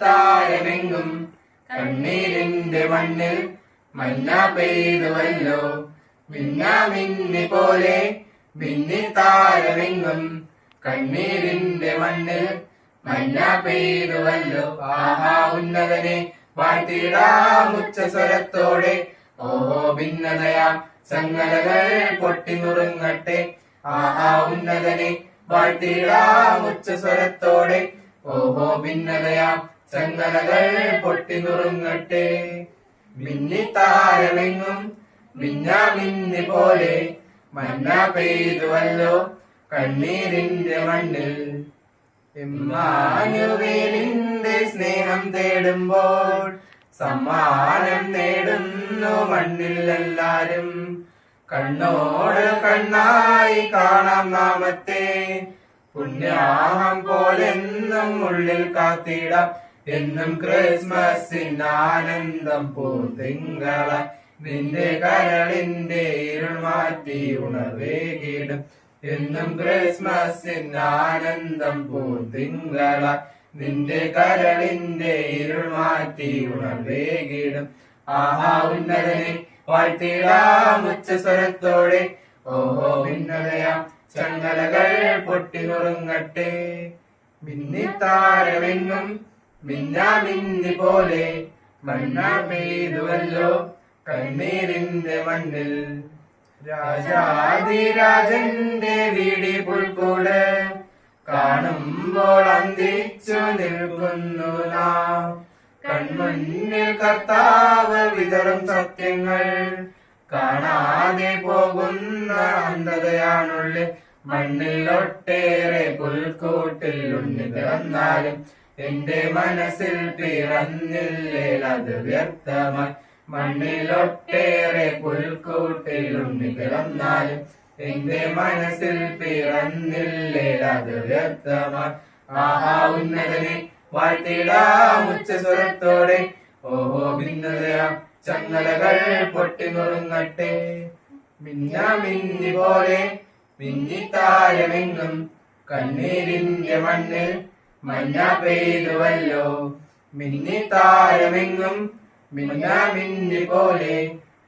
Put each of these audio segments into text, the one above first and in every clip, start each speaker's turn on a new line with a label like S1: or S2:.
S1: മിന്നിത്താരമെങ്ങും കണ്ണീരിന്റെ മണ്ണിൽ മഞ്ഞ പെയ്തുവല്ലോ. മിന്നാമിന്നി പോലെ മിന്നിത്താരമെങ്ങും കണ്ണീരിന്റെ മണ്ണിൽ മഞ്ഞ പെയ്തുവല്ലോ. ആഹാ ഉന്നതനെ വാഴ്ത്തിടാം ഉച്ചസ്വരത്തോടെ. ഓഹോ ഭിന്നതയാം ചങ്ങലകൾ പൊട്ടിനുറുങ്ങട്ടെ. ആഹാ ഉന്നതനെ വാഴ്ത്തിടാം ഉച്ചസ്വരത്തോടെ. ഓഹോ ഭിന്നതയാം ചങ്ങലകൾ പൊട്ടിനുറുങ്ങട്ടെ. മിന്നിത്താരമെങ്ങും മിന്നാമിന്നി പോലെ മഞ്ഞ പെയ്തുവല്ലോ കണ്ണീരിന്റെ മണ്ണിൽ. ഇമ്മാനുവേലിന്റെ സ്നേഹം തേടുമ്പോൾ സമ്മാനം നേടുന്നു മണ്ണിൽ എല്ലാരും. കണ്ണോട് കണ്ണായി കാണാം നാമത്തെ, പുണ്യാഹം പോലെന്നും ഉള്ളിൽ കാത്തിടാം. എന്നും ക്രിസ്മസിന് ആനന്ദം പൂത്തിങ്കള, നിന്റെ കരളിന്റെ ഇരുൾ മാറ്റി ഉണർവേകിടും. എന്നും ക്രിസ്മസിന് ആനന്ദം പൂത്തിങ്കള, നിന്റെ കരളിന്റെ ഇരുൾ മാറ്റി ഉണർവേകിടും. ആഹാ ഉന്നതനെ വാഴ്ത്തിടാം ഉച്ചസ്വരത്തോടെ. ഓഹോ ഭിന്നതയാം ചങ്ങലകൾ പൊട്ടിനുറുങ്ങട്ടെ. മിന്നിത്താരമെങ്ങും മിന്നാമിന്നി പോലെ മഞ്ഞ പെയ്തുവല്ലോ കണ്ണീരിന്റെ മണ്ണിൽ. രാജാതിരാജന്റെ വീടി പുൽക്കൂട് കാണുമ്പോൾ അന്തിച്ചു നിൽക്കുന്നു നാം. കൺമുന്നിൽ കർത്താവ് വിതറും സത്യങ്ങൾ കാണാതെ പോകുന്ന അന്ധതയാണുള്ളിൽ. മണ്ണിൽ ഒട്ടേറെ പുൽക്കൂട്ടിൽ ഉണ്ണി പിറന്നാലും എന്റെ മനസ്സിൽ പിറന്നില്ലേ അത് വ്യർത്ഥമായി. മണ്ണിലൊട്ടേറെ പുൽക്കൂട്ടിൽ ഉണ്ണി പിറന്നാലും എന്റെ മനസ്സിൽ പിറന്നില്ലേ അത് വ്യർത്ഥമായി. ആഹാ ഉന്നതനെ വാഴ്ത്തിടാം ഉച്ചസ്വരത്തോടെ. ഓഹോ ഭിന്നതയാം ചങ്ങലകൾ പൊട്ടിനുറുങ്ങട്ടെ. മിന്നാമിന്നി പോലെ മിന്നിത്താരമെങ്ങും കണ്ണീരിന്റെ മണ്ണിൽ മഞ്ഞ പെയ്തുവല്ലോ. മിന്നിത്താരമെങ്ങും മിന്നാമിന്നി പോലെ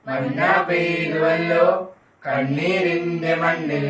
S1: മഞ്ഞ പെയ്തുവല്ലോ കണ്ണീരിന്റെ മണ്ണിൽ.